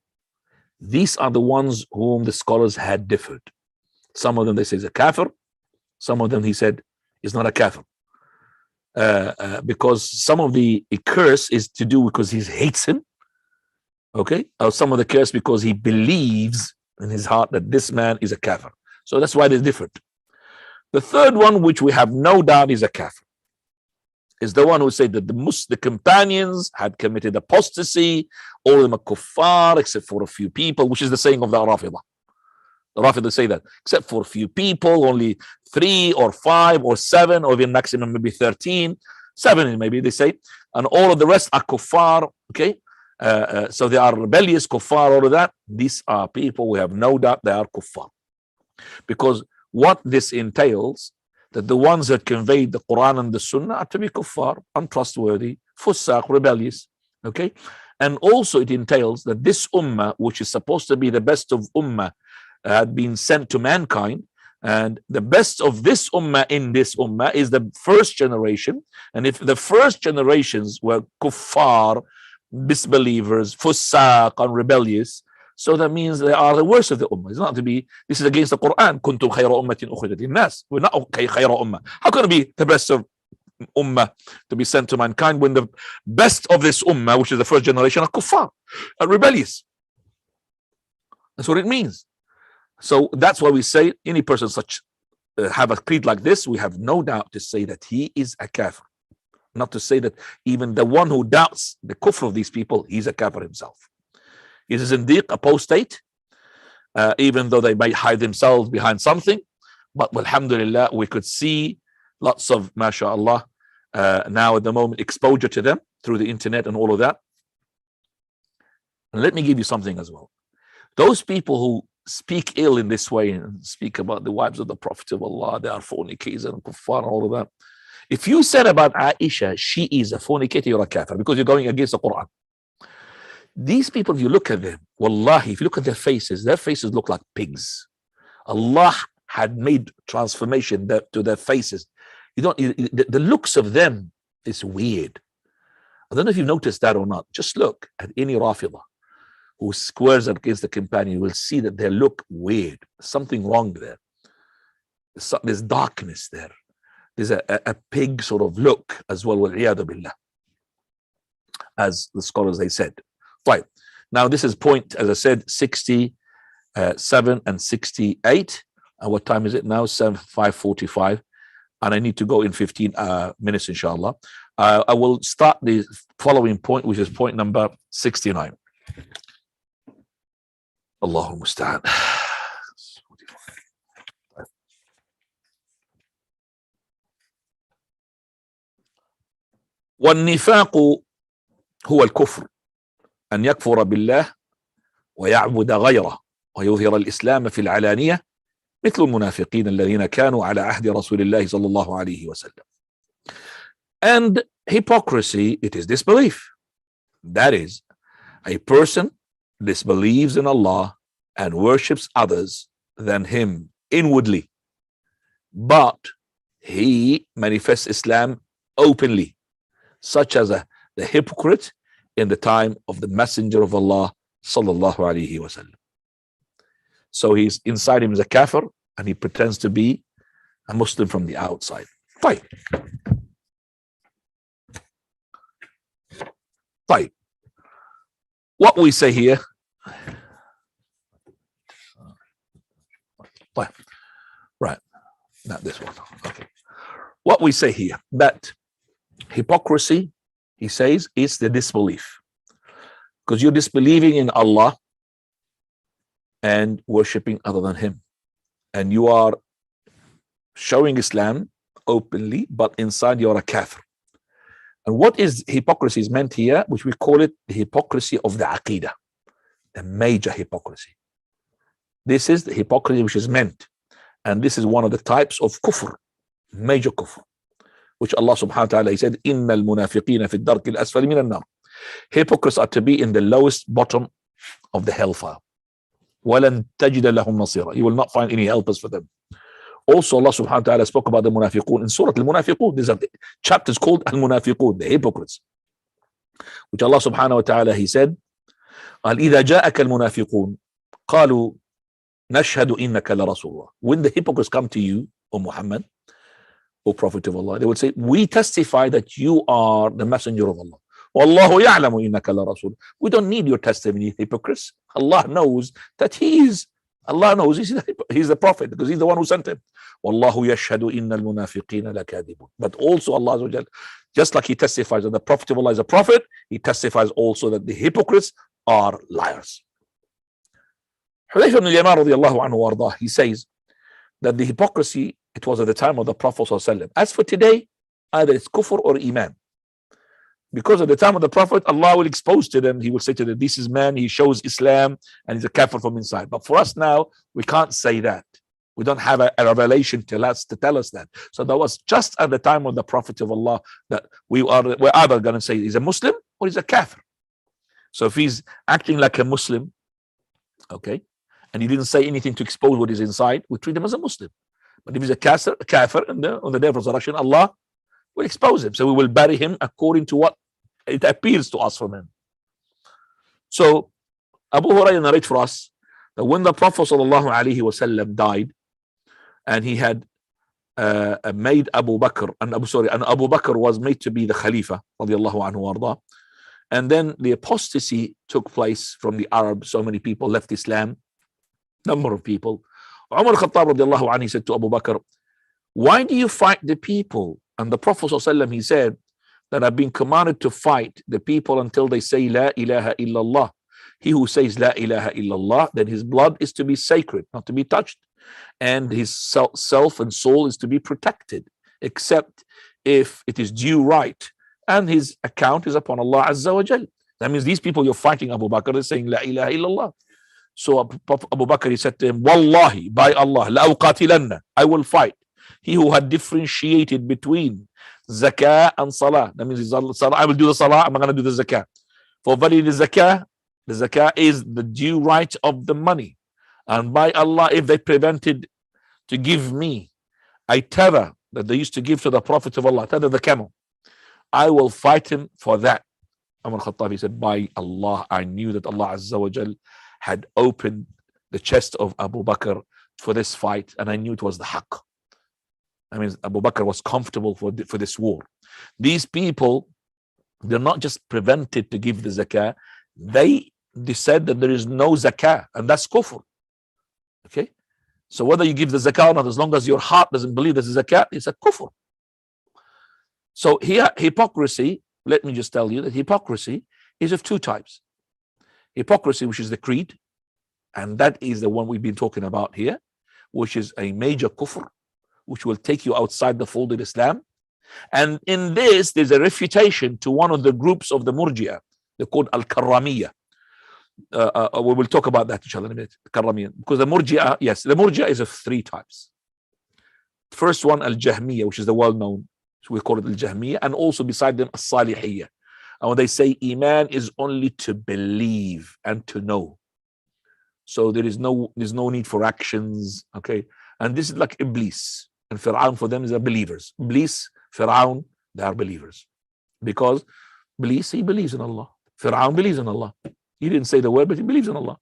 These are the ones whom the scholars had differed. Some of them they say is a kafir, some of them he said is not a kafir, because some of the curse is to do because he hates him, okay, or some of the curse because he believes in his heart that this man is a kafir. So that's why they're different. The third one, which we have no doubt is a kafir, is the one who said that the companions had committed apostasy, all of them are kuffar except for a few people, which is the saying of the Rafidah. The Rafidah say that, except for a few people, only 3 or 5 or 7, or even maximum maybe 13, 7 maybe they say, and all of the rest are kuffar, okay? So they are rebellious, kuffar, all of that. These are people, we have no doubt they are kuffar. Because what this entails, that the ones that conveyed the Quran and the Sunnah are to be kuffar, untrustworthy, fusaq, rebellious, okay? And also it entails that this ummah, which is supposed to be the best of ummah, had been sent to mankind, and the best of this ummah in this ummah is the first generation. And if the first generations were kuffar, disbelievers, fusaq, and rebellious, so that means they are the worst of the ummah. It's not to be, this is against the Quran. Kuntum khayra ummatin ukhrijat lin-nas. We're not khayra ummah. How can it be the best of ummah to be sent to mankind when the best of this ummah, which is the first generation, are kuffar, are rebellious? That's what it means. So that's why we say any person such have a creed like this, we have no doubt to say that he is a kafir. Not to say that even the one who doubts the kufr of these people, he's a kafir himself. He's a zindiq, apostate, even though they might hide themselves behind something. But alhamdulillah, we could see lots of, mashallah, now at the moment, exposure to them through the internet and all of that. And let me give you something as well. Those people who speak ill in this way and speak about the wives of the Prophet of Allah, they are fornicators and kuffar and all of that. If you said about Aisha, she is a fornicator, you're a kafir, because you're going against the Quran. These people, if you look at them, wallahi, if you look at their faces look like pigs. Allah had made transformation to their faces. The looks of them is weird. I don't know if you've noticed that or not. Just look at any Rafidah who squares against the companion. You will see that they look weird. Something wrong there. There's darkness there. There's a pig sort of look as well, wal-iyadu billah, as the scholars they said. Right. Now this is point, as I said, 60 7:68. And what time is it now? 5:45. And I need to go in 15 minutes, inshallah. I will start the following point, which is point number 69. Allahu musta'an. والنفاق هو الكفر أن يكفر بالله ويعبد غيره ويظهر الإسلام في العلانية مثل المنافقين الذين كانوا على عهد رسول الله صلى الله عليه وسلم. And hypocrisy, it is disbelief. That is, a person disbelieves in Allah and worships others than him inwardly, but he manifests Islam openly, such as the hypocrite in the time of the Messenger of Allah sallallahu alaihi wasallam. So he's inside him is a kafir and he pretends to be a Muslim from the outside. Fine. Fine. What we say here, right, not this one. Okay. What we say here, that hypocrisy, he says, is the disbelief. Because you're disbelieving in Allah and worshipping other than him. And you are showing Islam openly, but inside you're a kafir. And what is hypocrisy is meant here, which we call it the hypocrisy of the Aqidah, the major hypocrisy. This is the hypocrisy which is meant. And this is one of the types of kufr, major kufr, which Allah subhanahu wa ta'ala, he said, إِنَّ الْمُنَافِقِينَ فِي الدَّرْكِ الْأَسْفَلِ مِنَ النَّارِ. Hypocrites are to be in the lowest bottom of the hellfire. وَلَن تَجِدَ لَهُمْ نَصِيرًا. You will not find any helpers for them. Also, Allah subhanahu wa ta'ala spoke about the munafiqun in Surah Al-Munafiqun. These are chapters called Al-Munafiqun, the hypocrites. Which Allah subhanahu wa ta'ala, he said, إِذَا جَاءَكَ الْمُنَافِقُونَ قَالُوا نَشْهَدُ إِنَّكَ لَرَسُولُ اللَّهِ. When the hypocrites come to you, O Muhammad, O Prophet of Allah, they would say, we testify that you are the messenger of Allah. وَاللَّهُ يَعْلَمُ إِنَّكَ لَرَسُولُ. We don't need your testimony, hypocrites. Allah knows that Allah knows he's the prophet because he's the one who sent him. وَاللَّهُ يَشْهَدُ إِنَّ الْمُنَافِقِينَ لَكَاذِبُونَ. But also Allah, just like he testifies that the Prophet of Allah is a prophet, he testifies also that the hypocrites are liars. Hudayfa ibn al-Yaman radiallahu anhu wardah, he says that the hypocrisy, it was at the time of the Prophet sallallahu alaihi wasallam. As for today, either it's kufr or iman. Because at the time of the Prophet, Allah will expose to them, he will say to them, this is man, he shows Islam and he's a kafir from inside. But for us now, we can't say that. We don't have a revelation to tell us that. So that was just at the time of the Prophet of Allah that we're either going to say he's a Muslim or he's a kafir. So if he's acting like a Muslim, okay, and he didn't say anything to expose what is inside, we treat him as a Muslim. But if he's a kafir, and on the day of resurrection, Allah will expose him. So we will bury him according to what it appears to us from him. So Abu Hurairah narrates for us that when the Prophet sallallahu alaihi wasallam died, and he had made Abu Bakr, and Abu Bakr was made to be the Khalifa, radiallahu anhu warda. And then the apostasy took place from the Arabs. So many people left Islam, number of people. Umar al-Khattab radiallahu anhu, he said to Abu Bakr, why do you fight the people? And the Prophet sallallahu alaihi wasallam, he said that I've been commanded to fight the people until they say La ilaha illallah. He who says La ilaha illallah, then his blood is to be sacred, not to be touched. And his self and soul is to be protected, except if it is due right. And his account is upon Allah Azza wa Jal. That means these people you're fighting, Abu Bakr, is saying La ilaha illallah. So Abu Bakr, he said to him, Wallahi, by Allah, La uqatilanna, I will fight. He who had differentiated between zakah and salah. That means I will do the salah, I'm not going to do the zakah. For verily the zakah is the due right of the money. And by Allah, if they prevented to give me a tether that they used to give to the Prophet of Allah, tether the camel, I will fight him for that. Umar Khattab, he said, by Allah, I knew that Allah Azza wa Jal had opened the chest of Abu Bakr for this fight, and I knew it was the haqq. I mean, Abu Bakr was comfortable for this war. These people, they're not just prevented to give the zakah, they said that there is no zakah, and that's kufr. Okay, so whether you give the zakah or not, as long as your heart doesn't believe there's a zakat, it's a kufr. So here, hypocrisy, let me just tell you that hypocrisy is of two types. Hypocrisy, which is the creed, and that is the one we've been talking about here, which is a major kufr, which will take you outside the fold of Islam. And in this, there's a refutation to one of the groups of the Murji'ah. They're called Al-Karramiyah. We will talk about that inshallah in a minute. Karramiyah. Because the Murji'ah, yes, the Murji'ah is of three types. First one, Al-Jahmiyah, which is the well-known. So we call it Al-Jahmiyah. And also beside them, As-Salihiyah. And when they say Iman is only to believe and to know. So there's no need for actions. Okay. And this is like Iblis. And Fir'aun for them is believers. Iblis, Fir'aun, they are believers. Because Iblis, he believes in Allah. Fir'aun believes in Allah. He didn't say the word, but he believes in Allah.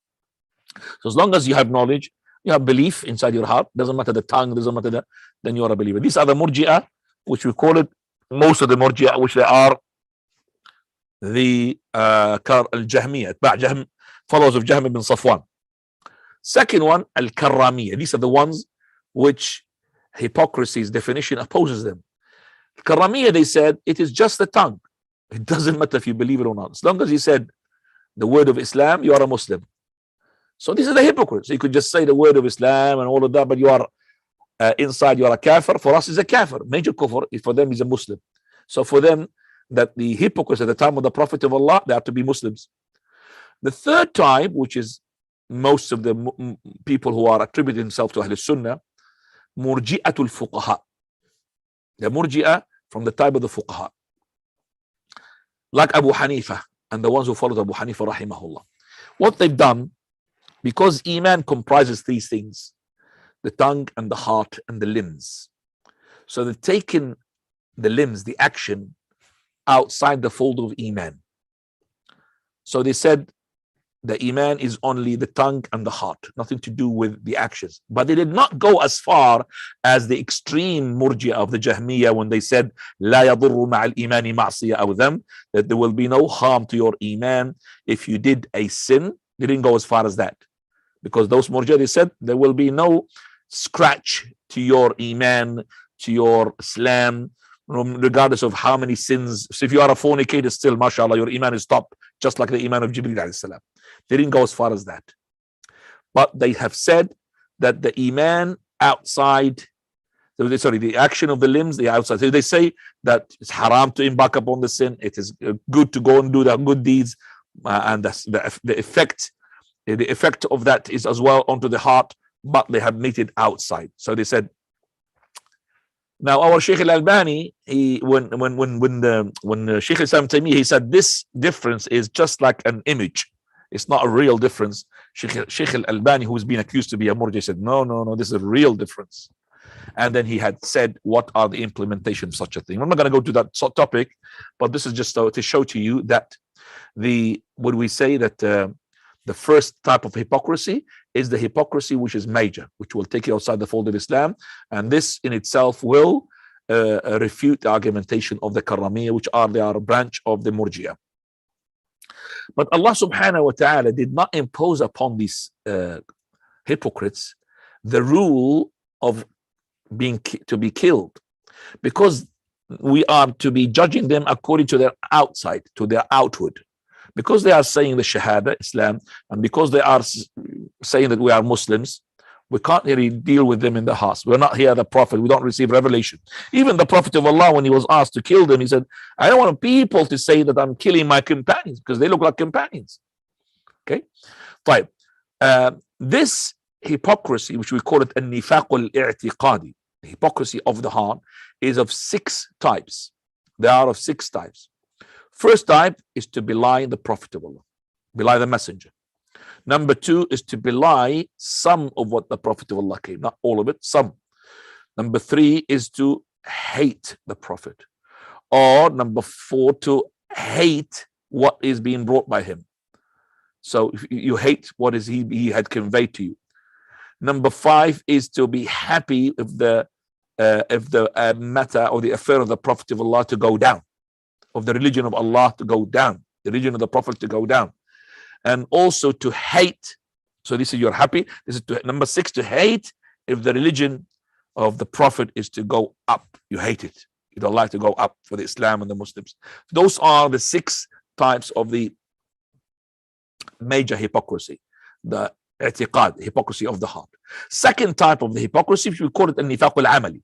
So as long as you have knowledge, you have belief inside your heart, doesn't matter the tongue, doesn't matter that, then you are a believer. These are the Murji'ah, which we call it, most of the Murji'ah, which they are the Al-Jahmiyah, followers of Jahm ibn Safwan. Second one, Al-Karramiyah. These are the ones which hypocrisy's definition opposes them. Karramiyah, they said, it is just the tongue. It doesn't matter if you believe it or not. As long as you said the word of Islam, you are a Muslim. So these are the hypocrites. You could just say the word of Islam and all of that, but you are inside, you are a kafir. For us, is a kafir. Major kufr, for them, is a Muslim. So for them, that the hypocrites at the time of the Prophet of Allah, they have to be Muslims. The third type, which is most of the people who are attributing themselves to As-Sunnah, Murji'atul Fuqaha. The Murji'ah from the type of the Fuqaha. Like Abu Hanifa and the ones who followed Abu Hanifa rahimahullah. What they've done, because Iman comprises these things, the tongue and the heart and the limbs. So they've taken the limbs, the action, outside the fold of Iman. So they said the Iman is only the tongue and the heart, nothing to do with the actions. But they did not go as far as the extreme Murji'ah of the Jahmiyah when they said لا يضر مع الإيمان معصية أو ذنب, that there will be no harm to your Iman if you did a sin. They didn't go as far as that, because those Murji'ah, they said there will be no scratch to your Iman, to your Islam, regardless of how many sins. So if you are a fornicator, still, mashallah, your Iman is stopped, just like the Iman of Jibreel alayhi salam. They didn't go as far as that. But they have said that the Iman outside, sorry, the action of the limbs, the outside. So they say that it's haram to embark upon the sin. It is good to go and do the good deeds. And the effect of that is as well onto the heart, but they have made it outside. So they said, now our Sheikh Al-Albani, when Sheikh Islam Taymiyyah, he said this difference is just like an image. It's not a real difference. Sheikh Al-Albani, who's been accused to be a Murji, said, no, this is a real difference. And then he had said, what are the implementation of such a thing? I'm not going to go to that topic, but this is just to show to you that would we say that the first type of hypocrisy is the hypocrisy which is major, which will take you outside the fold of Islam. And this in itself will refute the argumentation of the Karramiyah, they are a branch of the Murji'ah. But Allah subhanahu wa ta'ala did not impose upon these hypocrites the rule of to be killed, because we are to be judging them according to their outside, to their outward. Because they are saying the Shahada, Islam, and because they are saying that we are Muslims, we can't really deal with them in the hearts. We're not here the Prophet. We don't receive revelation. Even the Prophet of Allah, when he was asked to kill them, he said, I don't want people to say that I'm killing my companions, because they look like companions. Okay? Fine. This hypocrisy, which we call it an-nifaq al-i'tiqadi, the hypocrisy of the heart, is of 6 types. They are of 6 types. First type is to belie the Prophet of Allah, belie the Messenger. Number 2 is to belie some of what the Prophet of Allah came, not all of it, some. Number 3 is to hate the Prophet. Or number 4, to hate what is being brought by him. So if you hate what is he had conveyed to you. Number 5 is to be happy if the matter or the affair of the Prophet of Allah to go down, of the religion of Allah to go down, the religion of the Prophet to go down. And also to hate So this is you're happy. This is number 6, to hate if the religion of the Prophet is to go up. You hate it. You don't like to go up for the Islam and the Muslims. Those are the 6 types of the major hypocrisy. The i'tiqad, hypocrisy of the heart. Second type of the hypocrisy, we call it al-nifaq al-amali.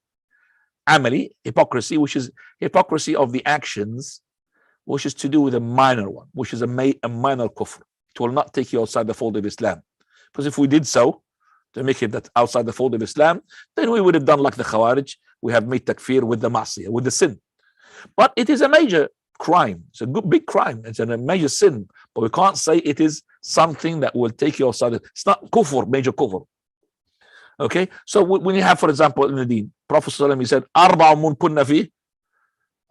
Amali, hypocrisy, which is hypocrisy of the actions, which is to do with a minor one, which is a minor kufr. It will not take you outside the fold of Islam. Because if we did so, to make it that outside the fold of Islam, then we would have done like the Khawarij. We have made takfir with the ma'siyah, with the sin. But it is a major crime. It's a big crime. It's a major sin. But we can't say it is something that will take you outside. It's not kufr, major kufr. Okay? So when you have, for example, in the deen, Prophet ﷺ, he said, أَرْبَعٌ مُنْ كُنَّ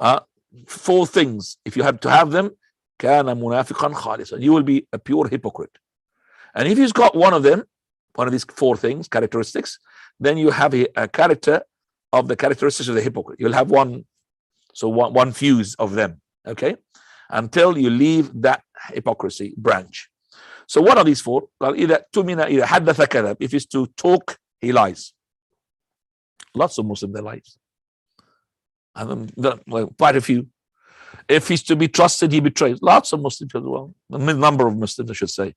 فِيهِ 4 things. If you have to have them, كَانَ مُنَافِقًا خَالِصًا. You will be a pure hypocrite. And if he's got one of them, one of these 4 things, characteristics, then you have a character of the characteristics of the hypocrite. You'll have one fuse of them, okay? Until you leave that hypocrisy branch. So what are these 4? Well, either حدث كذب. If it's to talk, he lies. Lots of Muslims, they lies. And quite a few. If he's to be trusted, he betrays. Lots of Muslims as well. A number of Muslims, I should say.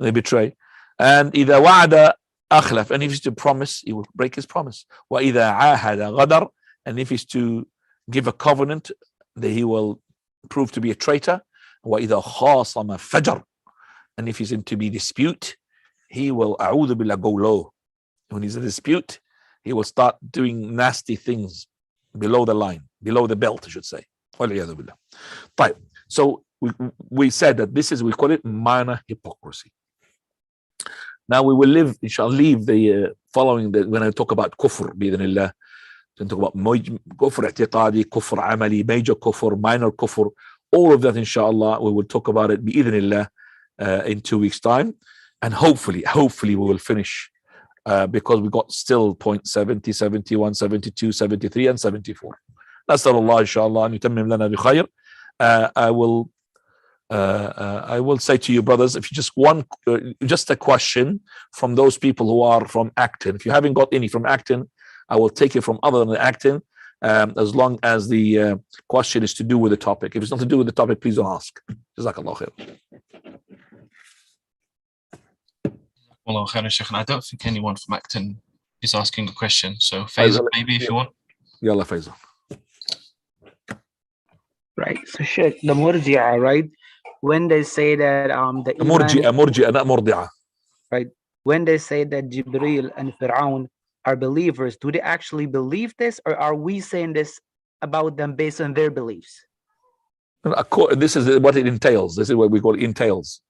They betray. And إذا وعد أخلف. And if he's to promise, he will break his promise. وإذا عاهد غدر. And if he's to give a covenant, that he will prove to be a traitor. وإذا خاصم فجر. And if he's in to be dispute, he will أعوذ بالله go low. When he's in dispute, he will start doing nasty things below the line, below the belt, I should say. وَالْعِيَاذُ بِاللَّهِ. طيب. So we said that this is, we call it minor hypocrisy. Now we will leave the following, when I talk about kufr, بإذن الله, talk about kufr i'tiqadi, kufr amali, major kufr, minor kufr, all of that, inshallah, we will talk about it بإذن الله in 2 weeks' time. And hopefully we will finish because we got still point 70, 71, 72, 73, and 74. نسأل الله إن شاء الله أن يتمم لنا بخير. I will say to you, brothers, if you just a question from those people who are from Acton. If you haven't got any from Acton, I will take it from other than Acton, as long as the question is to do with the topic. If it's not to do with the topic, please don't ask. Jazakallah khair. Well, I don't think anyone from Acton is asking a question. So Faisal, maybe if you want. Yalla Faisal. Right. So Sheikh, the Murji'ah, right? When they say that the Murji'ah, not Murdi'ah. Right. When they say that Jibreel and Fir'aun are believers, do they actually believe this, or are we saying this about them based on their beliefs? This is what it entails. This is what we call entails.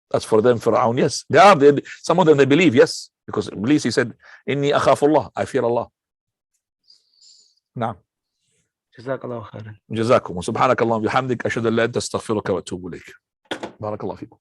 That's for them, Fir'aun, yes. Some of them they believe, yes. Because Iblis, he said, Inni akhafullah, I fear Allah. Now. جزاك الله خيرا. جزاكم. سبحانك اللهم وبحمدك أشهد أن لا إله إلا أنت أستغفرك وأتوب إليك. بارك الله فيكم.